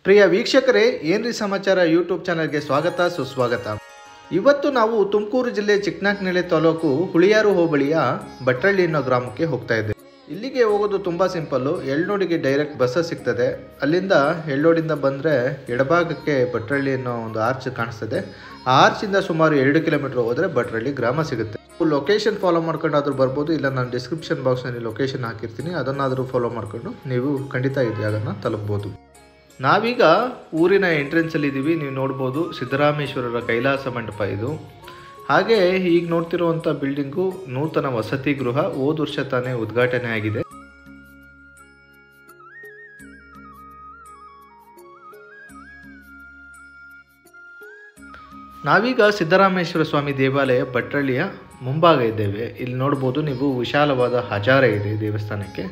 ಪ್ರಿಯ ವೀಕ್ಷಕರೇ, ಏನ್ರಿ ಸಮಾಚಾರ ಯೂಟ್ಯೂಬ್ ಚಾನಲ್ಗೆ ಸ್ವಾಗತ ಸುಸ್ವಾಗತ. ಇವತ್ತು ನಾವು ತುಮಕೂರು ಜಿಲ್ಲೆ ಚಿಕ್ಕನಾಯಕನಹಳ್ಳಿ ತಾಲೂಕು ಹುಳಿಯಾರು ಹೋಬಳಿಯ ಭಟ್ರಳ್ಳಿ ಅನ್ನೋ ಗ್ರಾಮಕ್ಕೆ ಹೋಗ್ತಾ ಇದ್ದೇವೆ. ಇಲ್ಲಿಗೆ ಹೋಗೋದು ತುಂಬ ಸಿಂಪಲ್ಲು. ಎಳ್ನೋಡಿಗೆ ಡೈರೆಕ್ಟ್ ಬಸ್ ಸಿಗ್ತದೆ. ಅಲ್ಲಿಂದ ಎಳ್ನೋಡಿಂದ ಬಂದರೆ ಎಡಭಾಗಕ್ಕೆ ಭಟ್ರಳ್ಳಿ ಅನ್ನೋ ಒಂದು ಆರ್ಚ್ ಕಾಣಿಸ್ತದೆ. ಆ ಆರ್ಚಿಂದ ಸುಮಾರು 2 ಕಿಲೋಮೀಟರ್ ಹೋದರೆ ಭಟ್ರಳ್ಳಿ ಗ್ರಾಮ ಸಿಗುತ್ತೆ. ಲೊಕೇಶನ್ ಫಾಲೋ ಮಾಡ್ಕೊಂಡಾದರೂ ಬರ್ಬೋದು, ಇಲ್ಲ ನಾನು ಡಿಸ್ಕ್ರಿಪ್ಷನ್ ಬಾಕ್ಸ್ನಲ್ಲಿ ಲೊಕೇಶನ್ ಹಾಕಿರ್ತೀನಿ, ಅದನ್ನಾದರೂ ಫಾಲೋ ಮಾಡಿಕೊಂಡು ನೀವು ಖಂಡಿತ ಈ ಜಾಗನ ತಲುಪ್ಬೋದು. ನಾವೀಗ ಊರಿನ ಎಂಟ್ರೆನ್ಸಲ್ಲಿದ್ದೀವಿ. ನೀವು ನೋಡ್ಬೋದು ಸಿದ್ದರಾಮೇಶ್ವರರ ಕೈಲಾಸ ಮಂಟಪ ಇದು. ಹಾಗೆ ಈಗ ನೋಡ್ತಿರುವಂಥ ಬಿಲ್ಡಿಂಗು ನೂತನ ವಸತಿ ಗೃಹ. ಹೋದ ವರ್ಷ ತಾನೇ ಉದ್ಘಾಟನೆ ಆಗಿದೆ. ನಾವೀಗ ಸಿದ್ದರಾಮೇಶ್ವರ ಸ್ವಾಮಿ ದೇವಾಲಯ ಭಟ್ರಳ್ಳಿಯ ಮುಂಭಾಗ ಇದ್ದೇವೆ. ಇಲ್ಲಿ ನೋಡ್ಬೋದು ನೀವು, ವಿಶಾಲವಾದ ಹಜಾರ ಇದೆ ದೇವಸ್ಥಾನಕ್ಕೆ.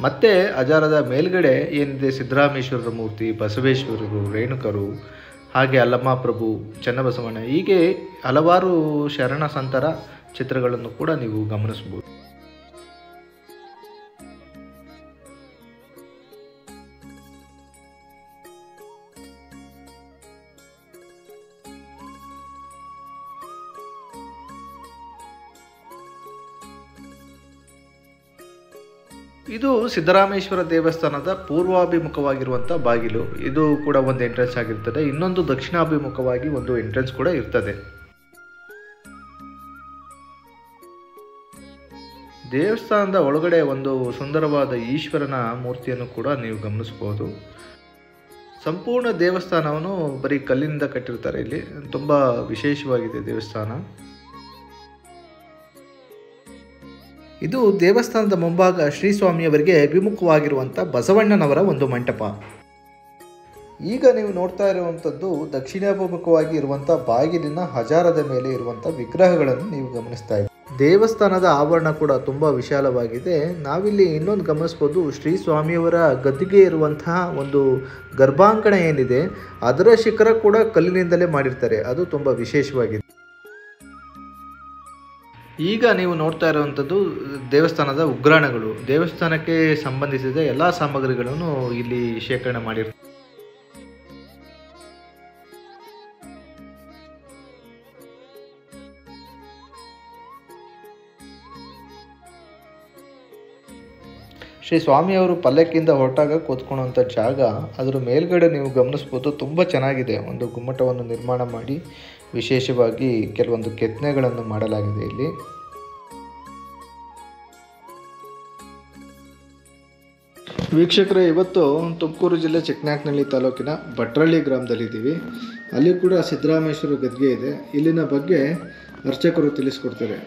ಮತ್ತು ಹಜಾರದ ಮೇಲ್ಗಡೆ ಏನಿದೆ ಸಿದ್ದರಾಮೇಶ್ವರರ ಮೂರ್ತಿ, ಬಸವೇಶ್ವರರು, ರೇಣುಕರು, ಹಾಗೆ ಅಲ್ಲಮ್ಮ ಪ್ರಭು, ಚನ್ನಬಸವಣ್ಣ, ಹೀಗೆ ಹಲವಾರು ಶರಣ ಸಂತರ ಚಿತ್ರಗಳನ್ನು ಕೂಡ ನೀವು ಗಮನಿಸ್ಬೋದು. ಇದು ಸಿದ್ದರಾಮೇಶ್ವರ ದೇವಸ್ಥಾನದ ಪೂರ್ವಾಭಿಮುಖವಾಗಿರುವಂಥ ಬಾಗಿಲು. ಇದು ಕೂಡ ಒಂದು ಎಂಟ್ರೆನ್ಸ್ ಆಗಿರ್ತದೆ. ಇನ್ನೊಂದು ದಕ್ಷಿಣಾಭಿಮುಖವಾಗಿ ಒಂದು ಎಂಟ್ರೆನ್ಸ್ ಕೂಡ ಇರ್ತದೆ. ದೇವಸ್ಥಾನದ ಒಳಗಡೆ ಒಂದು ಸುಂದರವಾದ ಈಶ್ವರನ ಮೂರ್ತಿಯನ್ನು ಕೂಡ ನೀವು ಗಮನಿಸ್ಬೋದು. ಸಂಪೂರ್ಣ ದೇವಸ್ಥಾನವನ್ನು ಬರೀ ಕಲ್ಲಿನಿಂದ ಕಟ್ಟಿರ್ತಾರೆ. ಇಲ್ಲಿ ತುಂಬ ವಿಶೇಷವಾಗಿದೆ ದೇವಸ್ಥಾನ. ಇದು ದೇವಸ್ಥಾನದ ಮುಂಭಾಗ ಶ್ರೀ ಸ್ವಾಮಿಯವರಿಗೆ ಅಭಿಮುಖವಾಗಿರುವಂಥ ಬಸವಣ್ಣನವರ ಒಂದು ಮಂಟಪ. ಈಗ ನೀವು ನೋಡ್ತಾ ಇರುವಂಥದ್ದು ದಕ್ಷಿಣಾಭಿಮುಖವಾಗಿ ಇರುವಂಥ ಬಾಗಿಲಿನ ಹಜಾರದ ಮೇಲೆ ಇರುವಂಥ ವಿಗ್ರಹಗಳನ್ನು ನೀವು ಗಮನಿಸ್ತಾ ಇದ್ದೀವಿ. ದೇವಸ್ಥಾನದ ಆವರಣ ಕೂಡ ತುಂಬ ವಿಶಾಲವಾಗಿದೆ. ನಾವಿಲ್ಲಿ ಇನ್ನೊಂದು ಗಮನಿಸ್ಬೋದು, ಶ್ರೀ ಸ್ವಾಮಿಯವರ ಗದ್ದಿಗೆ ಇರುವಂತಹ ಒಂದು ಗರ್ಭಾಂಗಣ ಏನಿದೆ ಅದರ ಶಿಖರ ಕೂಡ ಕಲ್ಲಿನಿಂದಲೇ ಮಾಡಿರ್ತಾರೆ. ಅದು ತುಂಬ ವಿಶೇಷವಾಗಿದೆ. ಈಗ ನೀವು ನೋಡ್ತಾ ಇರುವಂಥದ್ದು ದೇವಸ್ಥಾನದ ಉಗ್ರಾಣಗಳು. ದೇವಸ್ಥಾನಕ್ಕೆ ಸಂಬಂಧಿಸಿದ ಎಲ್ಲ ಸಾಮಗ್ರಿಗಳನ್ನು ಇಲ್ಲಿ ಶೇಖರಣೆ ಮಾಡಿರ್ತಾರೆ. ಶ್ರೀ ಸ್ವಾಮಿಯವರು ಪಲ್ಲಕ್ಕಿಯಿಂದ ಹೊರಟಾಗ ಕೂತ್ಕೊಳ್ಳುವಂಥ ಜಾಗ, ಅದರ ಮೇಲ್ಗಡೆ ನೀವು ಗಮನಿಸ್ಬೋದು ತುಂಬ ಚೆನ್ನಾಗಿದೆ. ಒಂದು ಗುಮ್ಮಟವನ್ನು ನಿರ್ಮಾಣ ಮಾಡಿ ವಿಶೇಷವಾಗಿ ಕೆಲವೊಂದು ಕೆತ್ತನೆಗಳನ್ನು ಮಾಡಲಾಗಿದೆ ಇಲ್ಲಿ. ವೀಕ್ಷಕರೇ, ಇವತ್ತು ತುಮಕೂರು ಜಿಲ್ಲೆ ಚಿಕ್ಕನಾಯಕನಹಳ್ಳಿ ತಾಲೂಕಿನ ಭಟ್ರಳ್ಳಿ ಗ್ರಾಮದಲ್ಲಿದ್ದೀವಿ. ಅಲ್ಲಿ ಕೂಡ ಸಿದ್ದರಾಮೇಶ್ವರ ಗದ್ಗೆ ಇದೆ. ಇಲ್ಲಿನ ಬಗ್ಗೆ ಅರ್ಚಕರು ತಿಳಿಸ್ಕೊಡ್ತಾರೆ.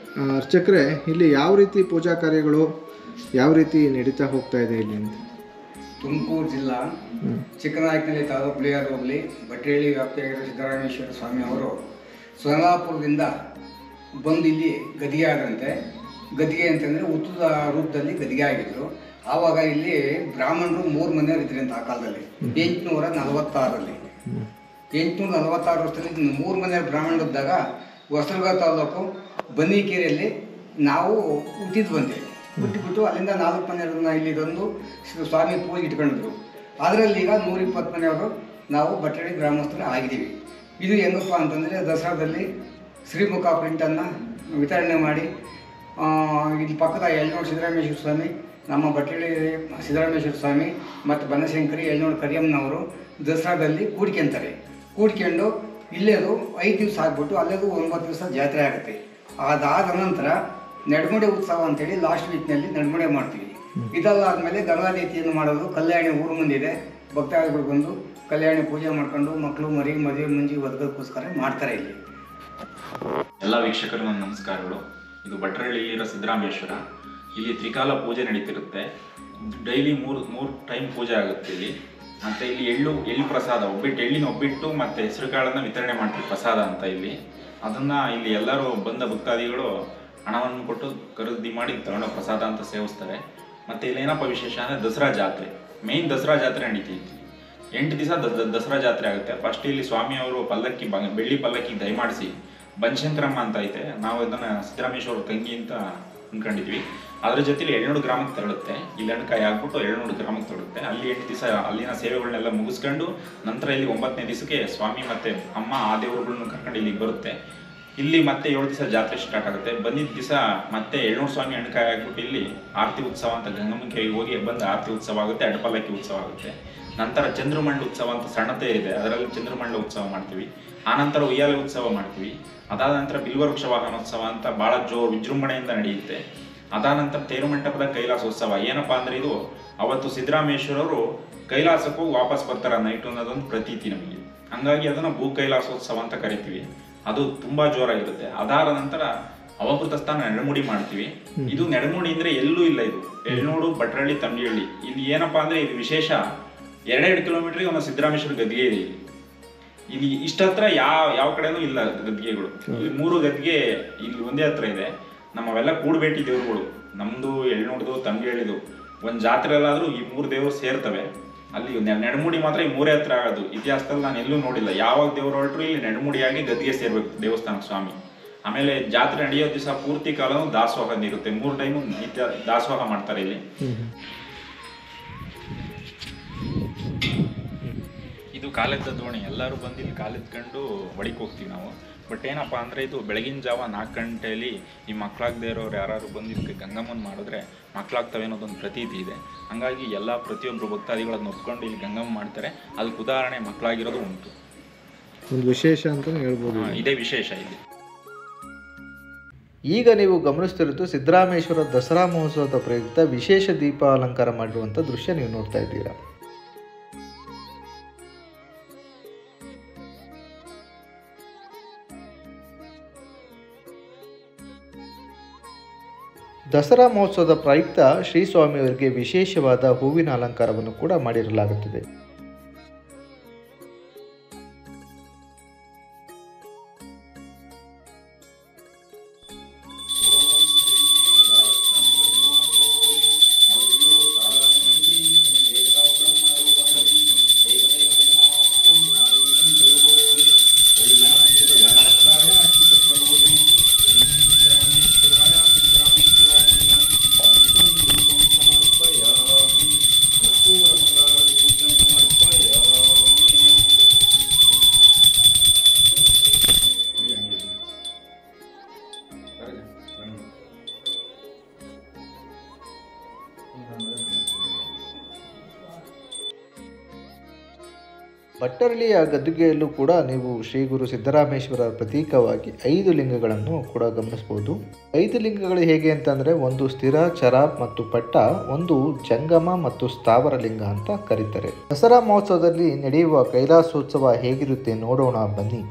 ಅರ್ಚಕರೇ, ಇಲ್ಲಿ ಯಾವ ರೀತಿ ಪೂಜಾ ಕಾರ್ಯಗಳು ಯಾವ ರೀತಿ ನಡೀತಾ ಹೋಗ್ತಾ ಇದೆ ಇಲ್ಲಿ ಅಂತ? ತುಮಕೂರು ಜಿಲ್ಲಾ ಚಿಕ್ಕನಾಯಕನಹಳ್ಳಿ ತಾಲೂಕು ಹುಳಿಯಾರು ಹೋಬಳಿ ಭಟ್ರಳ್ಳಿ ವ್ಯಾಪ್ತಿಯಾಗಿರುವ ಸಿದ್ದರಾಮೇಶ್ವರ ಸ್ವಾಮಿ ಅವರು ಸೋನಾಪುರದಿಂದ ಬಂದು ಇಲ್ಲಿ ಗದ್ಗೆ ಆದಂತೆ. ಗದ್ಗೆ ಅಂತಂದರೆ ಉತ್ತದ ರೂಪದಲ್ಲಿ ಗದ್ಗೆ ಆಗಿದ್ರು. ಆವಾಗ ಇಲ್ಲಿ ಬ್ರಾಹ್ಮಣರು 3 ಮನೆಯವರು ಇದ್ರಂತ ಆ ಕಾಲದಲ್ಲಿ. 846ರಲ್ಲಿ 846 ವರ್ಷದಲ್ಲಿ 3 ಮನೆಯವರು ಬ್ರಾಹ್ಮಣರಿದ್ದಾಗ ಹೊಸದುರ್ಗ ತಾಲೂಕು ಬನ್ನಿಕೇರಿಯಲ್ಲಿ ನಾವು ಹುಟ್ಟಿದ್ದು ಬಂದೆ. ಹುಟ್ಟಿಬಿಟ್ಟು ಅಲ್ಲಿಂದ 4 ಮನೆಯವ್ರನ್ನ ಇಲ್ಲಿ ತಂದು ಸ್ವಾಮಿ ಪೂಜೆ ಇಟ್ಕೊಂಡಿದ್ರು. ಅದರಲ್ಲಿ ಈಗ 120 ಮನೆಯವರು ನಾವು ಭಟ್ರಳ್ಳಿ ಗ್ರಾಮಸ್ಥರು ಆಗಿದ್ದೀವಿ. ಇದು ಹೆಂಗಪ್ಪ ಅಂತಂದರೆ, ದಸರಾದಲ್ಲಿ ಶ್ರೀಮುಖ ಪ್ರಿಂಟನ್ನು ವಿತರಣೆ ಮಾಡಿ ಇಲ್ಲಿ ಪಕ್ಕದ ಎಳ್ನೋಡು ಸಿದ್ದರಾಮೇಶ್ವರ ಸ್ವಾಮಿ, ನಮ್ಮ ಭಟ್ರಳ್ಳಿ ಸಿದ್ದರಾಮೇಶ್ವರ ಸ್ವಾಮಿ ಮತ್ತು ಬನಶಂಕರಿ ಎಳ್ನೋಡು ಕರಿಯಮ್ಮನವರು ದಸರಾದಲ್ಲಿ ಕೂಡ್ಕೊಂತಾರೆ. ಕೂಡ್ಕೊಂಡು ಇಲ್ಲೇದು 5 ದಿವಸ ಆಗ್ಬಿಟ್ಟು ಅಲ್ಲೇದು 9 ದಿವಸ ಜಾತ್ರೆ ಆಗುತ್ತೆ. ಅದಾದ ನಂತರ ನಡ್ಮುಡೆ ಉತ್ಸವ ಅಂತೇಳಿ ಲಾಸ್ಟ್ ವೀಕ್ನಲ್ಲಿ ನಡ್ಮುಡೆ ಮಾಡ್ತೀವಿ. ಇದಲ್ಲಾದಮೇಲೆ ಗಂಗಾದೇತಿಯನ್ನು ಮಾಡೋದು. ಕಲ್ಯಾಣಿ ಊರು ಮುಂದಿದೆ, ಭಕ್ತಾದಿಗಳು ಬಂದು ಕಲ್ಯಾಣಿ ಪೂಜೆ ಮಾಡ್ಕೊಂಡು ಮಕ್ಕಳು ಮರಿ ಮದುವೆ ಮುಂಜಿ ಒದಗೋಕ್ಕೋಸ್ಕರ ಮಾಡ್ತಾರೆ ಇಲ್ಲಿ. ಎಲ್ಲ ವೀಕ್ಷಕರು ನನ್ನ ನಮಸ್ಕಾರಗಳು. ಇದು ಭಟ್ರಳ್ಳಿಯಲ್ಲಿರೋ ಸಿದ್ದರಾಮೇಶ್ವರ. ಇಲ್ಲಿ ತ್ರಿಕಾಲ ಪೂಜೆ ನಡೀತಿರುತ್ತೆ. ಡೈಲಿ ಮೂರು ಟೈಮ್ ಪೂಜೆ ಆಗುತ್ತೆ ಇಲ್ಲಿ. ಮತ್ತು ಇಲ್ಲಿ ಎಳ್ಳು ಪ್ರಸಾದ, ಎಳ್ಳಿನ ಒಬ್ಬಿಟ್ಟು ಮತ್ತು ಹೆಸರು ಕಾಳನ್ನು ವಿತರಣೆ ಮಾಡ್ತೀವಿ ಪ್ರಸಾದ ಅಂತ ಇಲ್ಲಿ. ಅದನ್ನು ಇಲ್ಲಿ ಎಲ್ಲರೂ ಬಂದ ಭಕ್ತಾದಿಗಳು ಹಣವನ್ನು ಕೊಟ್ಟು ಖರೀದಿ ಮಾಡಿ ತಗೊಂಡೋಗಿ ಪ್ರಸಾದ ಅಂತ ಸೇವಿಸ್ತಾರೆ. ಮತ್ತು ಇಲ್ಲಿ ಏನಪ್ಪ ವಿಶೇಷ ಅಂದರೆ ದಸರಾ ಜಾತ್ರೆ, ಮೇಯ್ನ್ ದಸರಾ ಜಾತ್ರೆ ನಡೀತಿತ್ತು. 8 ದಿವಸ ದಸರಾ ಜಾತ್ರೆ ಆಗುತ್ತೆ. ಫಸ್ಟ್ ಇಲ್ಲಿ ಸ್ವಾಮಿಯವರು ಪಲ್ಲಕ್ಕಿ ಬೆಳ್ಳಿ ಪಲ್ಲಕ್ಕಿ ದಯಮಾಡಿಸಿ ಬನಶಂಕರಮ್ಮ ಅಂತ ಐತೆ, ನಾವು ಇದನ್ನು ಸಿದ್ದರಾಮೇಶ್ವರ ತಂಗಿ ಅಂತ ಅಂದ್ಕೊಂಡಿದ್ವಿ. ಅದ್ರ ಜೊತೆಲಿ ಎಳ್ನೂರು ಗ್ರಾಮಕ್ಕೆ ತೆರಳುತ್ತೆ. ಇಲ್ಲಿ ಎಣ್ಕಾಯಿ ಆಗ್ಬಿಟ್ಟು ಎಳ್ನೂರು ಗ್ರಾಮಕ್ಕೆ ತೆರಳುತ್ತೆ. ಅಲ್ಲಿ 8 ದಿವಸ ಅಲ್ಲಿನ ಸೇವೆಗಳನ್ನೆಲ್ಲ ಮುಗಿಸ್ಕೊಂಡು ನಂತರ ಇಲ್ಲಿ 9ನೇ ದಿವಸಕ್ಕೆ ಸ್ವಾಮಿ ಮತ್ತೆ ಅಮ್ಮ ಆ ದೇವರುಗಳನ್ನ ಕರ್ಕೊಂಡು ಇಲ್ಲಿಗೆ ಬರುತ್ತೆ. ಇಲ್ಲಿ ಮತ್ತೆ 7 ದಿವಸ ಜಾತ್ರೆ ಸ್ಟಾರ್ಟ್ ಆಗುತ್ತೆ. ಬಂದಿದ್ದ ದಿವಸ ಮತ್ತೆ ಎಳ್ನೂರು ಸ್ವಾಮಿ ಎಣ್ಕಾಯಿ ಆಗ್ಬಿಟ್ಟು ಇಲ್ಲಿ ಆರತಿ ಉತ್ಸವ ಅಂತ ಗಂಗಮ್ಮಕೆರೆಗೆ ಹೋಗಿ ಬಂದು ಆರತಿ ಉತ್ಸವ ಆಗುತ್ತೆ, ಅಡಪಲ್ಲಕ್ಕಿ ಉತ್ಸವ ಆಗುತ್ತೆ. ನಂತರ ಚಂದ್ರಮಂಡ ಉತ್ಸವ ಅಂತ ಸಣ್ಣತೆ ಇದೆ, ಅದರಲ್ಲಿ ಚಂದ್ರಮಂಡ ಉತ್ಸವ ಮಾಡ್ತೀವಿ. ಆನಂತರ ಉಯ್ಯಾಲೆ ಉತ್ಸವ ಮಾಡ್ತೀವಿ. ಅದಾದ ನಂತರ ಬಿಲ್ವವೃಕ್ಷ ವಾಹನೋತ್ಸವ ಅಂತ ಭಾಳ ವಿಜೃಂಭಣೆಯಿಂದ ನಡೆಯುತ್ತೆ. ಅದಾದ ನಂತರ ತೇರು ಮಂಟಪದ ಕೈಲಾಸೋತ್ಸವ. ಏನಪ್ಪಾ ಅಂದ್ರೆ ಇದು ಅವತ್ತು ಸಿದ್ದರಾಮೇಶ್ವರವರು ಕೈಲಾಸಕ್ಕೆ ಹೋಗಿ ವಾಪಸ್ ಬರ್ತಾರ ನೈಟ್ ಅನ್ನೋದೊಂದು ಪ್ರತೀತಿ ನಮಗೆ. ಹಂಗಾಗಿ ಅದನ್ನ ಭೂ ಕೈಲಾಸೋತ್ಸವ ಅಂತ ಕರಿತೀವಿ. ಅದು ತುಂಬಾ ಜೋರಾಗಿರುತ್ತೆ. ಅದಾದ ನಂತರ ಅವಭೃತ ಸ್ಥಾನ ನೆಡಮುಡಿ ಮಾಡ್ತೀವಿ. ಇದು ನೆಡಮುಡಿ ಅಂದ್ರೆ ಎಲ್ಲೂ ಇಲ್ಲ, ಇದು ಎಳ್ನೂರು, ಭಟ್ರಳ್ಳಿ, ತಂಬಿಹಳ್ಳಿ. ಇಲ್ಲಿ ಏನಪ್ಪಾ ಅಂದ್ರೆ ಇದು ವಿಶೇಷ, 2 ಕಿಲೋಮೀಟರ್ಗೆ ಒಂದು ಸಿದ್ದರಾಮೇಶ್ವರ ಗದ್ಗೆ ಇದೆ. ಇಲ್ಲಿ ಇಷ್ಟತ್ರ ಯಾವ ಕಡೆನೂ ಇಲ್ಲ ಗದ್ಗೆಗಳು. ಇಲ್ಲಿ 3 ಗದ್ಗೆ ಇಲ್ಲಿ ಒಂದೇ ಹತ್ರ ಇದೆ. ನಮ್ಮವೆಲ್ಲ ಕೂಡಬೇಟಿ ದೇವ್ರುಗಳು, ನಮ್ದು ಎಳ್ನೂರ್ದು, ತಂಬಿಹಳ್ಳಿದು. ಒಂದು ಜಾತ್ರೆ ಅಲ್ಲಾದ್ರೂ ಈ 3 ದೇವರು ಸೇರ್ತವೆ. ಅಲ್ಲಿ ನೆಡಮುಡಿ ಮಾತ್ರ ಈ 3 ಹತ್ರ ಆಗೋದು. ಇತಿಹಾಸದಲ್ಲಿ ನಾನು ಎಲ್ಲೂ ನೋಡಿಲ್ಲ. ಯಾವಾಗ ದೇವ್ರು ಹೊರಟ್ರು ಇಲ್ಲಿ ನೆಡಮುಡಿಯಾಗಿ ಗದ್ಗೆ ಸೇರ್ಬೇಕು ದೇವಸ್ಥಾನಕ್ಕೆ ಸ್ವಾಮಿ. ಆಮೇಲೆ ಜಾತ್ರೆ ನಡೆಯೋ ದಿವಸ ಪೂರ್ತಿ ಕಾಲನೂ ದಾಸೋಹ ಇರುತ್ತೆ. 3 ಟೈಮು ನಿತ್ಯ ದಾಸೋಹ ಮಾಡ್ತಾರೆ ಇಲ್ಲಿ. ಇದು ಕಾಲೆದ್ದ ದೋಣಿ. ಎಲ್ಲರೂ ಬಂದು ಇಲ್ಲಿ ಕಾಲೆತ್ಕೊಂಡು ಒಳಗೆ ಹೋಗ್ತೀವಿ ನಾವು. ಬಟ್ ಏನಪ್ಪ ಅಂದರೆ ಇದು ಬೆಳಗಿನ ಜಾವ 4 ಗಂಟೆಯಲ್ಲಿ ಈ ಮಕ್ಕಳಾಗದೇ ಇರೋರು ಯಾರು ಬಂದು ಇದಕ್ಕೆ ಗಂಗಮ್ಮನ ಮಾಡಿದ್ರೆ ಮಕ್ಕಳಾಗ್ತವೆ ಅನ್ನೋದೊಂದು ಪ್ರತೀತಿ ಇದೆ. ಹಂಗಾಗಿ ಎಲ್ಲ ಪ್ರತಿಯೊಬ್ಬರು ಭಕ್ತಾದಿಗಳನ್ನು ಒಪ್ಕೊಂಡು ಇಲ್ಲಿ ಗಂಗಮ್ಮ ಮಾಡ್ತಾರೆ. ಅದಕ್ಕೆ ಉದಾಹರಣೆ ಮಕ್ಕಳಾಗಿರೋದು ಉಂಟು. ಒಂದು ವಿಶೇಷ ಅಂತ ಹೇಳ್ಬೋದು. ಇದೇ ವಿಶೇಷ ಇಲ್ಲಿ. ಈಗ ನೀವು ಗಮನಿಸ್ತಿರೋದು ಸಿದ್ದರಾಮೇಶ್ವರ ದಸರಾ ಮಹೋತ್ಸವದ ಪ್ರಯುಕ್ತ ವಿಶೇಷ ದೀಪ ಅಲಂಕಾರ ಮಾಡಿರುವಂಥ ದೃಶ್ಯ ನೀವು ನೋಡ್ತಾ ಇದ್ದೀರಾ. ದಸರಾ ಮಹೋತ್ಸವದ ಪ್ರಯುಕ್ತ ಶ್ರೀ ಸ್ವಾಮಿಯವರಿಗೆ ವಿಶೇಷವಾದ ಹೂವಿನ ಅಲಂಕಾರವನ್ನು ಕೂಡ ಮಾಡಿರಲಾಗುತ್ತದೆ. ಭಟ್ಟರಳ್ಳಿಯ ಗದ್ದುಗೆಯಲ್ಲೂ ಕೂಡ ನೀವು ಶ್ರೀ ಗುರು ಸಿದ್ದರಾಮೇಶ್ವರ ಪ್ರತೀಕವಾಗಿ 5 ಲಿಂಗಗಳನ್ನು ಕೂಡ ಗಮನಿಸಬಹುದು. 5 ಲಿಂಗಗಳು ಹೇಗೆ ಅಂತಂದರೆ, ಒಂದು ಸ್ಥಿರ, ಚರ ಮತ್ತು ಪಟ್ಟ, ಒಂದು ಜಂಗಮ ಮತ್ತು ಸ್ಥಾವರ ಲಿಂಗ ಅಂತ ಕರೀತಾರೆ. ದಸರಾ ಮಹೋತ್ಸವದಲ್ಲಿ ನಡೆಯುವ ಕೈಲಾಸೋತ್ಸವ ಹೇಗಿರುತ್ತೆ ನೋಡೋಣ ಬನ್ನಿ.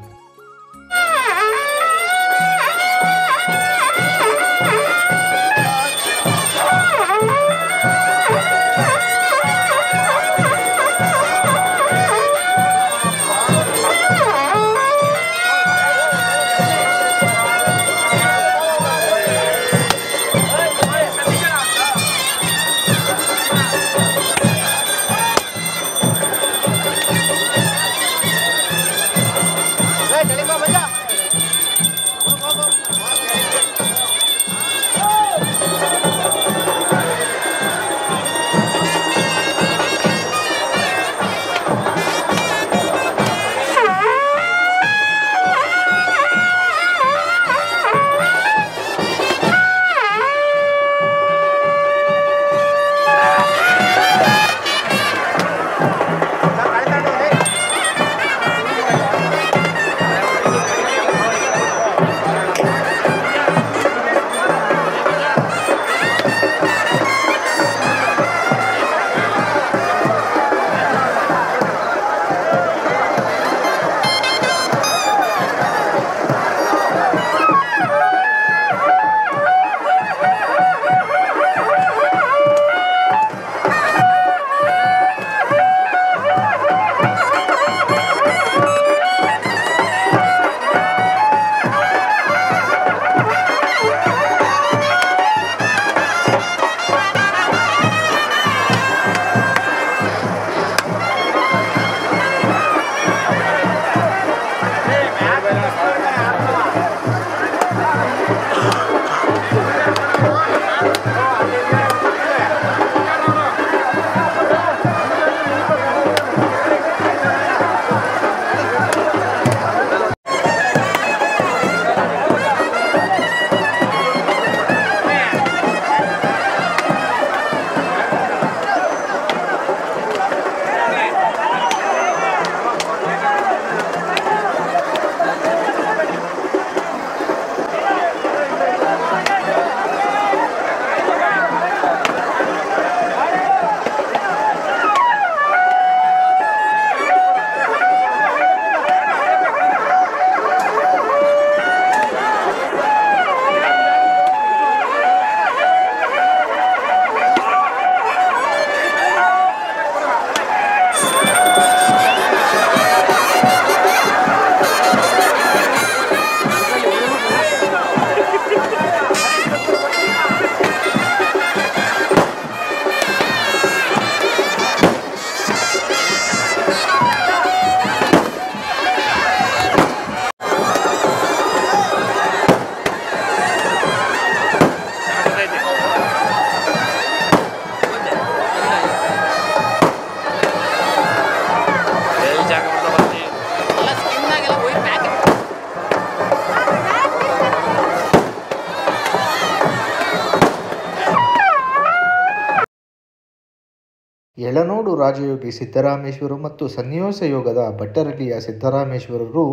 ಯಳನೋಡು ರಾಜಯೋಗಿ ಸಿದ್ದರಾಮೇಶ್ವರ ಮತ್ತು ಸನ್ನಿವೇಶ ಯೋಗದ ಭಟ್ಟರಳ್ಳಿಯ ಸಿದ್ದರಾಮೇಶ್ವರರು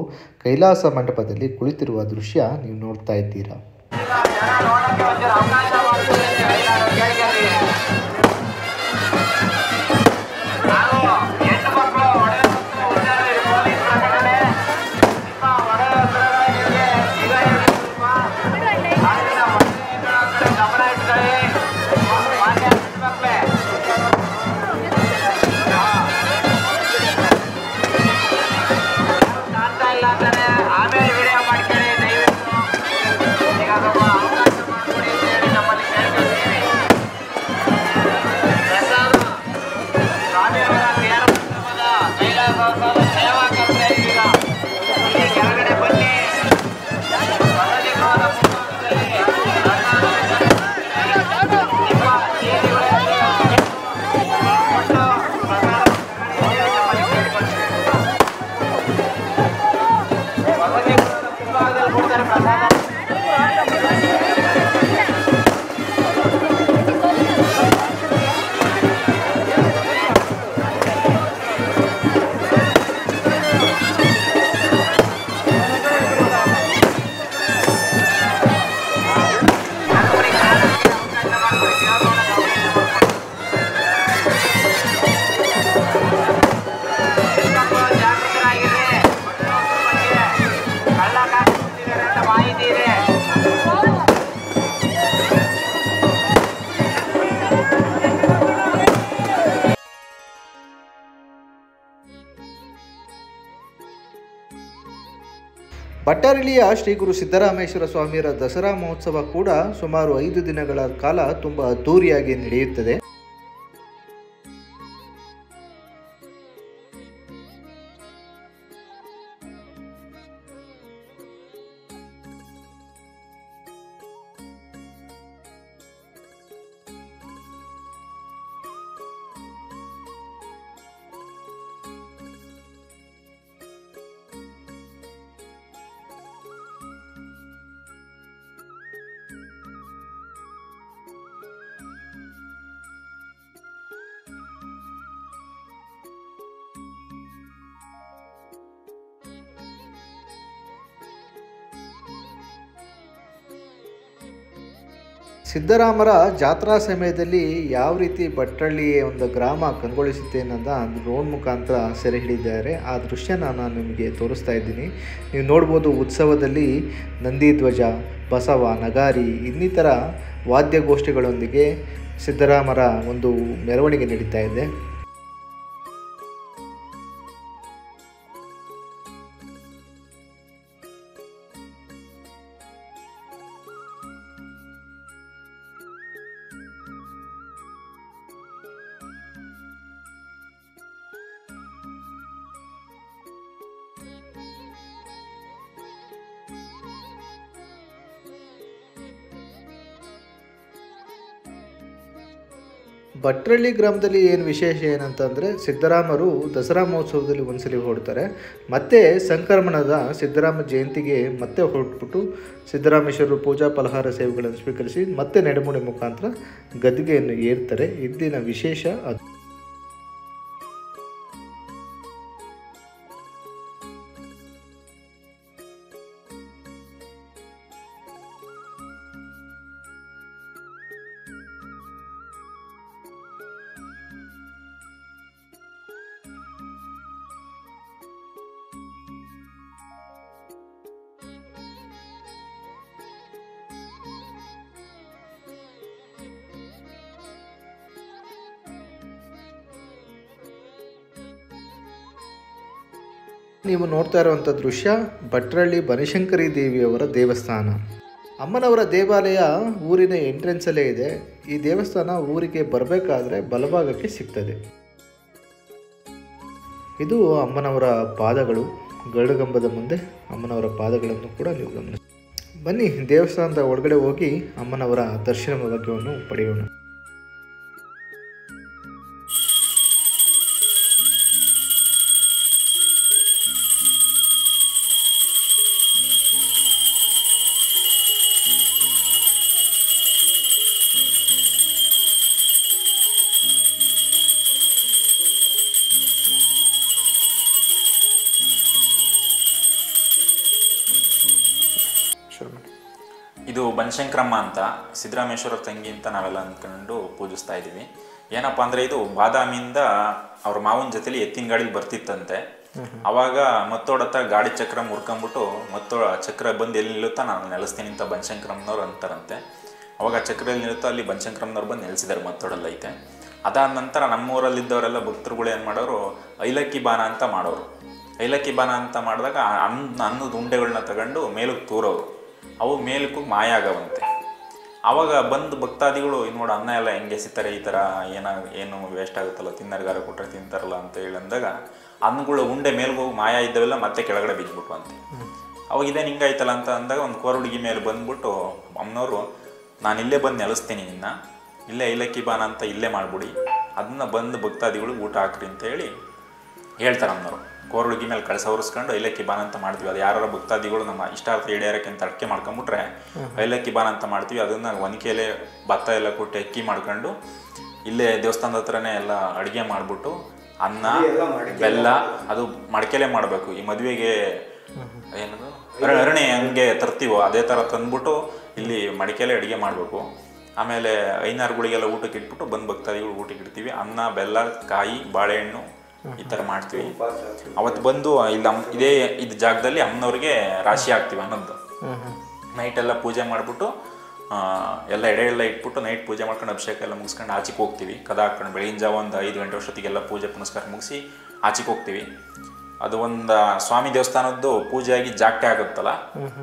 ಕೈಲಾಸ ಮಂಟಪದಲ್ಲಿ ಕುಳಿತಿರುವ ದೃಶ್ಯ ನೀವು ನೋಡ್ತಾ ಇದ್ದೀರಾ. ಭಟ್ಟರಳ್ಳಿಯ ಶ್ರೀ ಗುರು ಸಿದ್ದರಾಮೇಶ್ವರ ಸ್ವಾಮಿಯರ ದಸರಾ ಮಹೋತ್ಸವ ಕೂಡ ಸುಮಾರು 5 ದಿನಗಳ ಕಾಲ ತುಂಬ ಅದ್ದೂರಿಯಾಗಿ ನಡೆಯುತ್ತದೆ. ಸಿದ್ದರಾಮರ ಜಾತ್ರಾ ಸಮಯದಲ್ಲಿ ಯಾವ ರೀತಿ ಭಟ್ಟರಳ್ಳಿಯ ಒಂದು ಗ್ರಾಮ ಕಂಗೊಳಿಸುತ್ತೆ ಅನ್ನೋದ ಡ್ರೋನ್ ಮುಖಾಂತರ ಸೆರೆ ಹಿಡಿದಿದ್ದಾರೆ. ಆ ದೃಶ್ಯನ ನಾನು ನಿಮಗೆ ತೋರಿಸ್ತಾ ಇದ್ದೀನಿ. ನೀವು ನೋಡ್ಬೋದು, ಉತ್ಸವದಲ್ಲಿ ನಂದಿ ಧ್ವಜ, ಬಸವ, ನಗಾರಿ ಇನ್ನಿತರ ವಾದ್ಯಗೋಷ್ಠಿಗಳೊಂದಿಗೆ ಸಿದ್ದರಾಮರ ಒಂದು ಮೆರವಣಿಗೆ ನಡೀತಾ ಇದೆ. ಭಟ್ಟರಳ್ಳಿ ಗ್ರಾಮದಲ್ಲಿ ಏನು ವಿಶೇಷ ಏನಂತಂದರೆ, ಸಿದ್ದರಾಮರು ದಸರಾ ಮಹೋತ್ಸವದಲ್ಲಿ ಒಂದ್ಸಲಿ ಹೊರಡ್ತಾರೆ, ಮತ್ತೆ ಸಂಕ್ರಮಣದ ಸಿದ್ದರಾಮ ಜಯಂತಿಗೆ ಮತ್ತೆ ಹೊರಟ್ಬಿಟ್ಟು ಸಿದ್ದರಾಮೇಶ್ವರರು ಪೂಜಾ ಫಲಹಾರ ಸೇವೆಗಳನ್ನು ಸ್ವೀಕರಿಸಿ ಮತ್ತೆ ನಡೆಮುಡಿ ಮುಖಾಂತರ ಗದ್ದಿಗೆಯನ್ನು ಏರ್ತಾರೆ. ಇಂದಿನ ವಿಶೇಷ ಅದು. ನೀವು ನೋಡ್ತಾ ಇರುವಂಥ ದೃಶ್ಯ ಭಟ್ಟರಳ್ಳಿ ಬನಶಂಕರಿ ದೇವಿಯವರ ದೇವಸ್ಥಾನ. ಅಮ್ಮನವರ ದೇವಾಲಯ ಊರಿನ ಎಂಟ್ರೆನ್ಸಲ್ಲೇ ಇದೆ. ಈ ದೇವಸ್ಥಾನ ಊರಿಗೆ ಬರಬೇಕಾದ್ರೆ ಬಲಭಾಗಕ್ಕೆ ಸಿಗ್ತದೆ. ಇದು ಅಮ್ಮನವರ ಪಾದಗಳು. ಗರುಡಗಂಬದ ಮುಂದೆ ಅಮ್ಮನವರ ಪಾದಗಳನ್ನು ಕೂಡ ನೀವು ಗಮನಿಸಿ. ಬನ್ನಿ ದೇವಸ್ಥಾನದ ಒಳಗಡೆ ಹೋಗಿ ಅಮ್ಮನವರ ದರ್ಶನ ಭಾಗ್ಯವನ್ನು ಪಡೆಯೋಣ. ಬನಶಂಕರಮ್ಮ ಅಂತ ಸಿದ್ದರಾಮೇಶ್ವರ ತಂಗಿ ಅಂತ ನಾವೆಲ್ಲ ಅಂದ್ಕೊಂಡು ಪೂಜಿಸ್ತಾ ಇದ್ದೀವಿ. ಏನಪ್ಪ ಅಂದರೆ ಇದು ಬಾದಾಮಿಯಿಂದ ಅವ್ರ ಮಾವನ ಜೊತೆಲಿ ಎತ್ತಿನ ಗಾಡೀಲಿ ಬರ್ತಿತ್ತಂತೆ. ಅವಾಗ ಮತ್ತೋಡತ್ತ ಗಾಡಿ ಚಕ್ರ ಮುರ್ಕೊಂಬಿಟ್ಟು ಚಕ್ರ ಬಂದು ಎಲ್ಲಿ ನಿಲ್ಲುತ್ತಾ ನಾನು ನೆಲೆಸ್ತೀನಿ ಅಂತ ಬನಶಂಕರಮ್ಮನವ್ರು ಅಂತಾರಂತೆ. ಅವಾಗ ಚಕ್ರ ಎಲ್ಲಿ ನಿಲ್ಲುತ್ತೋ ಅಲ್ಲಿ ಬನಶಂಕರಮ್ಮನವ್ರು ಬಂದು ನೆಲೆಸಿದ್ದಾರೆ, ಮತ್ತೋಡಲ್ಲಿ ಐತೆ. ಅದಾದ ನಂತರ ನಮ್ಮೂರಲ್ಲಿದ್ದವರೆಲ್ಲ ಭಕ್ತರುಗಳು ಏನು ಮಾಡೋರು, ಐಲಕ್ಕಿ ಬಾನ ಅಂತ ಮಾಡೋರು. ಐಲಕ್ಕಿ ಬಾನ ಅಂತ ಮಾಡಿದಾಗ ಅನ್ನದ ಉಂಡೆಗಳನ್ನ ತಗೊಂಡು ಮೇಲಕ್ಕೆ ತೂರೋರು. ಅವು ಮೇಲಕ್ಕೂ ಮಾಯ ಆಗವಂತೆ. ಆವಾಗ ಬಂದು ಭಕ್ತಾದಿಗಳು ನೋಡು ಅನ್ನ ಎಲ್ಲ ಹೆಂಗೆ ಎಸಿತಾರೆ, ಈ ಥರ ಏನು ವೇಸ್ಟ್ ಆಗುತ್ತಲ್ಲ, ತಿನ್ನರ್ಗಾರ ಕೊಟ್ಟರೆ ತಿಂತಾರಲ್ಲ ಅಂತ ಹೇಳಿ ಅಂದಾಗ ಅನ್ನಗಳು ಉಂಡೆ ಮೇಲ್ಗೆ ಹೋಗಿ ಮಾಯ ಇದ್ದವೆಲ್ಲ ಮತ್ತೆ ಕೆಳಗಡೆ ಬಿದ್ದುಬಿಟ್ಟು ಅಂತೆ. ಅವಾಗ ಇದೇನು ಹಿಂಗಾಯ್ತಲ್ಲ ಅಂತ ಅಂದಾಗ ಒಂದು ಕೋರುಡಿಗೆ ಮೇಲೆ ಬಂದ್ಬಿಟ್ಟು ಅಮ್ಮನವರು, ನಾನು ಇಲ್ಲೇ ಬಂದು ನೆಲೆಸ್ತೀನಿ ನಿನ್ನ, ಇಲ್ಲೇ ಐಲಕ್ಕಿ ಬಾನ ಅಂತ ಇಲ್ಲೇ ಮಾಡಿಬಿಡಿ, ಅದನ್ನ ಬಂದು ಭಕ್ತಾದಿಗಳು ಊಟ ಹಾಕ್ರಿ ಅಂತ ಹೇಳಿ ಹೇಳ್ತಾರೆ ಅಮ್ಮನವರು. ಕೋರುಡಿಗೆ ಮೇಲೆ ಕಳಸ ಹೊರಿಸ್ಕೊಂಡು ಐಲಕ್ಕಿ ಬಾನ ಅಂತ ಮಾಡ್ತೀವಿ. ಅದು ಯಾರು ಭಕ್ತಾದಿಗಳು ನಮ್ಮ ಇಷ್ಟಾರ್ಥ ಈಡೇರಕ್ಕೆ ಅಂತ ಅಡಿಕೆ ಮಾಡ್ಕೊಂಬಿಟ್ರೆ ಐಲಕ್ಕಿ ಬಾನ ಅಂತ ಮಾಡ್ತೀವಿ. ಅದನ್ನು ಒನಕೆಲೆ ಭತ್ತ ಎಲ್ಲ ಕೊಟ್ಟು ಅಕ್ಕಿ ಮಾಡ್ಕೊಂಡು ಇಲ್ಲೇ ದೇವಸ್ಥಾನದ ಹತ್ರನೇ ಎಲ್ಲ ಅಡುಗೆ ಮಾಡಿಬಿಟ್ಟು ಅನ್ನ ಬೆಲ್ಲ ಅದು ಮಡಿಕೆಲೆ ಮಾಡಬೇಕು. ಈ ಮದುವೆಗೆ ಏನದು ಅರಣೆ ಹಂಗೆ ತರ್ತೀವೋ ಅದೇ ಥರ ತಂದ್ಬಿಟ್ಟು ಇಲ್ಲಿ ಮಡಿಕೆಲೆ ಅಡುಗೆ ಮಾಡಬೇಕು. ಆಮೇಲೆ ಐನಾರುಗಳಿಗೆಲ್ಲ ಊಟಕ್ಕೆ ಇಟ್ಬಿಟ್ಟು ಬಂದು ಭಕ್ತಾದಿಗಳು ಊಟಕ್ಕೆ ಇಡ್ತೀವಿ. ಅನ್ನ ಬೆಲ್ಲ ಕಾಯಿ ಬಾಳೆಹಣ್ಣು ಈ ಥರ ಮಾಡ್ತೀವಿ. ಅವತ್ತು ಬಂದು ಇಲ್ಲಿ ಇದು ಜಾಗದಲ್ಲಿ ಅಮ್ಮನವ್ರಿಗೆ ರಾಶಿ ಹಾಕ್ತೀವಿ ಅನ್ನೋದು. ನೈಟೆಲ್ಲ ಪೂಜೆ ಮಾಡಿಬಿಟ್ಟು ಎಲ್ಲ ಎಡೆ ಎಲ್ಲ ಇಟ್ಬಿಟ್ಟು ನೈಟ್ ಪೂಜೆ ಮಾಡ್ಕೊಂಡು ಅಭಿಷೇಕ ಎಲ್ಲ ಮುಗಿಸ್ಕೊಂಡು ಆಚೆಗೆ ಹೋಗ್ತೀವಿ. ಕದ ಹಾಕ್ಕೊಂಡು ಬೆಳಗಿನ ಜಾವ ಒಂದು 5 ಗಂಟೆ ಅಷ್ಟೊತ್ತಿಗೆಲ್ಲ ಪೂಜೆ ಪುನಸ್ಕಾರ ಮುಗಿಸಿ ಆಚೆಗೆ ಹೋಗ್ತೀವಿ. ಅದು ಒಂದು ಸ್ವಾಮಿ ದೇವಸ್ಥಾನದ್ದು ಪೂಜೆ ಆಗಿ ಜಾಗಟೆ ಆಗುತ್ತಲ್ಲ,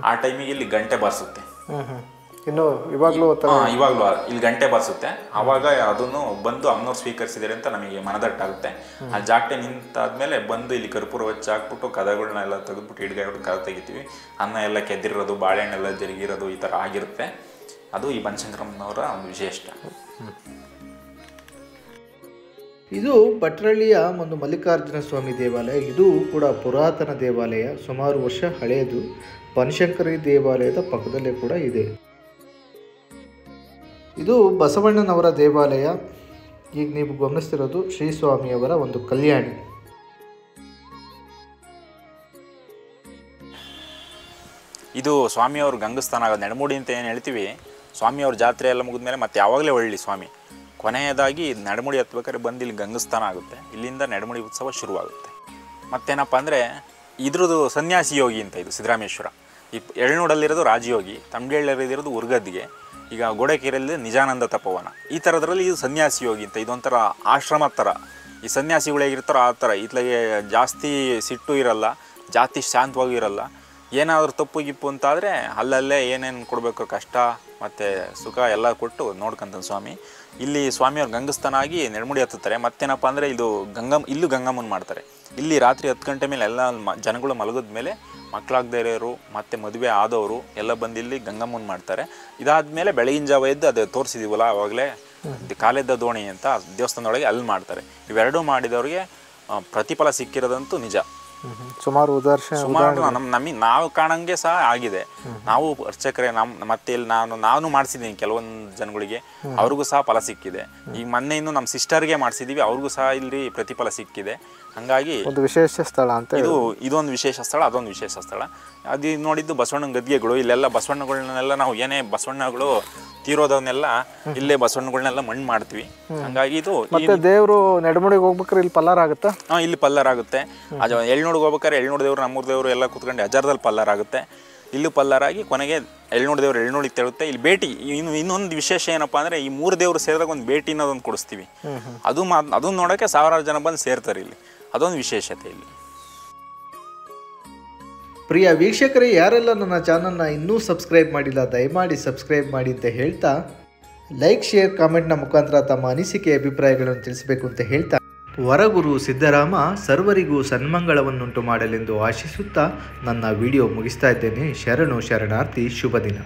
ಆ ಟೈಮಿಗೆ ಇಲ್ಲಿ ಗಂಟೆ ಬಾರಿಸುತ್ತೆ. ಇನ್ನು ಇವಾಗಲೂ ಇಲ್ಲಿ ಗಂಟೆ ಬಾರಿಸುತ್ತೆ. ಆವಾಗ ಅದನ್ನು ಬಂದು ಅಮ್ಮನವ್ರು ಸ್ವೀಕರಿಸಿದ್ದಾರೆ ಅಂತ ನಮಗೆ ಮನದಟ್ಟಾಗುತ್ತೆ. ಆ ಜಾಗಟೆ ನಿಂತಾದ್ಮೇಲೆ ಬಂದು ಇಲ್ಲಿ ಕರ್ಪೂರ ಹಚ್ಚಿ ಹಾಕ್ಬಿಟ್ಟು ಕದಗಳನ್ನೆಲ್ಲ ತೆಗೆದ್ಬಿಟ್ಟು ಹಿಡ್ಗಾಗ್ಬಿಟ್ಟು ಕದ ತೆಗಿತೀವಿ. ಅನ್ನ ಎಲ್ಲ ಕೆದ್ದಿರೋದು ಬಾಳೆಹಣ್ಣೆಲ್ಲ ಜರುಗಿರೋದು ಈ ಥರ ಆಗಿರುತ್ತೆ. ಅದು ಈ ಬನಶಂಕರಮ್ಮನವರ ಒಂದು ವಿಶೇಷ. ಇದು ಭಟ್ರಳ್ಳಿಯ ಒಂದು ಮಲ್ಲಿಕಾರ್ಜುನ ಸ್ವಾಮಿ ದೇವಾಲಯ. ಇದು ಕೂಡ ಪುರಾತನ ದೇವಾಲಯ, ಸುಮಾರು ವರ್ಷ ಹಳೆಯದು. ಬನಶಂಕರಿ ದೇವಾಲಯದ ಪಕ್ಕದಲ್ಲೇ ಕೂಡ ಇದೆ. ಇದು ಬಸವಣ್ಣನವರ ದೇವಾಲಯ. ಈಗ ನೀವು ಗಮನಿಸ್ತಿರೋದು ಶ್ರೀ ಸ್ವಾಮಿಯವರ ಒಂದು ಕಲ್ಯಾಣಿ. ಇದು ಸ್ವಾಮಿಯವ್ರ ಗಂಗಸ್ಥಾನ ಆಗೋದು. ನೆಡಮುಡಿ ಅಂತ ಏನು ಹೇಳ್ತೀವಿ, ಸ್ವಾಮಿಯವ್ರ ಜಾತ್ರೆ ಎಲ್ಲ ಮುಗಿದ್ಮೇಲೆ ಮತ್ತೆ ಯಾವಾಗಲೇ ಒಳ್ಳಿ ಸ್ವಾಮಿ ಕೊನೆಯದಾಗಿ ನೆಡಮುಡಿ ಹತ್ಬೇಕಾದ್ರೆ ಬಂದು ಇಲ್ಲಿ ಗಂಗಸ್ಥಾನ ಆಗುತ್ತೆ. ಇಲ್ಲಿಂದ ನೆಡಮುಡಿ ಉತ್ಸವ ಶುರುವಾಗುತ್ತೆ. ಮತ್ತೇನಪ್ಪ ಅಂದರೆ ಇದ್ರದ್ದು ಸನ್ಯಾಸಿ ಯೋಗಿ ಅಂತ ಇದು ಸಿದ್ದರಾಮೇಶ್ವರ. ಈ ಎಳ್ನೂಡಲ್ಲಿರೋದು ರಾಜಯೋಗಿ, ತಮ್ಗೇಳಲ್ಲಿರೋದು ಉರ್ಗದ್ದಿಗೆ, ಈಗ ಗೋಡೆಕೆರೆಯಲ್ಲಿ ನಿಜಾನಂದ ತಪೋವನ. ಈ ಥರದ್ರಲ್ಲಿ ಇದು ಸನ್ಯಾಸಿ ಯೋಗಿ ಅಂತ. ಇದೊಂಥರ ಆಶ್ರಮ ಥರ. ಈ ಸನ್ಯಾಸಿಗಳು ಹೇಗಿರ್ತಾರೋ ಆ ಥರ. ಇತ್ಲಾಗೆ ಜಾಸ್ತಿ ಸಿಟ್ಟು ಇರಲ್ಲ, ಜಾಸ್ತಿ ಶಾಂತವಾಗೂ ಇರಲ್ಲ. ಏನಾದರೂ ತಪ್ಪು ಗಿಪ್ಪು ಅಂತಾದರೆ ಅಲ್ಲಲ್ಲೇ ಏನೇನು ಕೊಡಬೇಕು ಕಷ್ಟ ಮತ್ತು ಸುಖ ಎಲ್ಲ ಕೊಟ್ಟು ನೋಡ್ಕೊಂತಾನೆ ಸ್ವಾಮಿ. ಇಲ್ಲಿ ಸ್ವಾಮಿಯವ್ರು ಗಂಗಸ್ಥಾನ ಆಗಿ ನೆಡಮುಡಿ ಹತ್ತುತ್ತಾರೆ. ಮತ್ತೇನಪ್ಪ ಅಂದರೆ ಇಲ್ಲೂ ಗಂಗಮ್ಮನ ಮಾಡ್ತಾರೆ. ಇಲ್ಲಿ ರಾತ್ರಿ 10 ಗಂಟೆ ಮೇಲೆ ಎಲ್ಲ ಜನಗಳು ಮಲಗಿದ ಮೇಲೆ ಮಕ್ಕಳಾಗದೇ ಇರೋರು ಮತ್ತು ಮದುವೆ ಆದವರು ಎಲ್ಲ ಬಂದು ಇಲ್ಲಿ ಗಂಗಮ್ಮನ ಮಾಡ್ತಾರೆ. ಇದಾದಮೇಲೆ ಬೆಳಗಿನ ಜಾವ ಎದ್ದು ಅದು ತೋರಿಸಿದೀವಲ್ಲ ಆವಾಗಲೇ ಕಾಲೆದ್ದ ದೋಣಿ ಅಂತ ದೇವಸ್ಥಾನದೊಳಗೆ ಅಲ್ಲಿ ಮಾಡ್ತಾರೆ. ಇವೆರಡೂ ಮಾಡಿದವ್ರಿಗೆ ಪ್ರತಿಫಲ ಸಿಕ್ಕಿರೋದಂತೂ ನಿಜ. ಸುಮಾರು ನಮಗೆ ನಾವು ಕಾಣಂಗೆ ಸಹ ಆಗಿದೆ. ನಾವು ಅರ್ಚಕರೇ ಮತ್ತೆ ಇಲ್ಲಿ ನಾನು ಮಾಡಿಸಿದ್ದೀನಿ ಕೆಲವೊಂದು ಜನಗಳಿಗೆ, ಅವ್ರಿಗೂ ಸಹ ಫಲ ಸಿಕ್ಕಿದೆ. ಈಗ ಮೊನ್ನೆ ಇನ್ನು ನಮ್ಮ ಸಿಸ್ಟರ್ಗೆ ಮಾಡಿಸಿದೀವಿ, ಅವ್ರಿಗೂ ಸಹ ಇಲ್ಲಿ ಪ್ರತಿಫಲ ಸಿಕ್ಕಿದೆ. ಹಂಗಾಗಿ ಒಂದು ವಿಶೇಷ ಸ್ಥಳ ಅಂತ ಇದೊಂದು ವಿಶೇಷ ಸ್ಥಳ, ಅದೊಂದು ವಿಶೇಷ ಸ್ಥಳ. ಅದು ನೋಡಿದ್ದು ಬಸವಣ್ಣನ ಗದ್ಗೆಗಳು. ಇಲ್ಲೆಲ್ಲ ಬಸವಣ್ಣಗಳನ್ನೆಲ್ಲ ನಾವು ಏನೇ ಬಸವಣ್ಣಗಳು ತೀರೋದವನ್ನೆಲ್ಲ ಇಲ್ಲೇ ಬಸವಣ್ಣಗಳನ್ನೆಲ್ಲ ಮಣ್ಣು ಮಾಡ್ತೀವಿ. ಹಂಗಾಗಿ ಇದು ದೇವರು ನೆಡಮುಡಿಗೆ ಹೋಗ್ಬೇಕಾದ್ರೆ ಇಲ್ಲಿ ಪಲ್ಲಾರ ಆಗುತ್ತಾ? ಇಲ್ಲಿ ಪಲ್ಲಾರ ಆಗುತ್ತೆ. ಅದು ಎಳ್ನೂಡಿಗೆ ಹೋಗ್ಬೇಕಾದ್ರೆ ಎಳ್ನೂರು ದೇವರು ನಮ್ಮೂರು ದೇವರು ಎಲ್ಲ ಕೂತ್ಕೊಂಡು ಹಜಾರದಲ್ಲಿ ಪಲ್ಲಾರ ಆಗುತ್ತೆ. ಇಲ್ಲೂ ಪಲ್ಲಾರಾಗಿ ಕೊನೆಗೆ ಎಳ್ನೂರು ದೇವರು ಎಳ್ನೂಡಿಗೆ ತೆಳುತ್ತೆ. ಇಲ್ಲಿ ಭೇಟಿ ಇನ್ನೊಂದು ವಿಶೇಷ ಏನಪ್ಪಾ ಅಂದರೆ ಈ 3 ದೇವರು ಸೇರಿದಾಗ ಒಂದು ಭೇಟಿ ಅನ್ನೋದೊಂದು ಕೊಡಿಸ್ತೀವಿ. ಅದನ್ನು ನೋಡೋಕ್ಕೆ 1000 ಜನ ಬಂದು ಸೇರ್ತಾರೆ ಇಲ್ಲಿ. ಅದೊಂದು ವಿಶೇಷತೆ ಇಲ್ಲಿ. ಪ್ರಿಯ ವೀಕ್ಷಕರೇ, ಯಾರೆಲ್ಲ ನನ್ನ ಚಾನಲ್ನ ಇನ್ನೂ ಸಬ್ಸ್ಕ್ರೈಬ್ ಮಾಡಿಲ್ಲ ದಯಮಾಡಿ ಸಬ್ಸ್ಕ್ರೈಬ್ ಮಾಡಿ ಅಂತ ಹೇಳ್ತಾ, ಲೈಕ್ ಶೇರ್ ಕಾಮೆಂಟ್ನ ಮುಖಾಂತರ ತಮ್ಮ ಅನಿಸಿಕೆ ಅಭಿಪ್ರಾಯಗಳನ್ನು ತಿಳಿಸಬೇಕು ಅಂತ ಹೇಳ್ತಾ, ವರಗುರು ಸಿದ್ದರಾಮ ಸರ್ವರಿಗೂ ಸನ್ಮಂಗಳವನ್ನುಂಟು ಮಾಡಲೆಂದು ಆಶಿಸುತ್ತಾ ನನ್ನ ವಿಡಿಯೋ ಮುಗಿಸ್ತಾ ಇದ್ದೇನೆ. ಶರಣು ಶರಣಾರ್ಥಿ. ಶುಭ ದಿನ.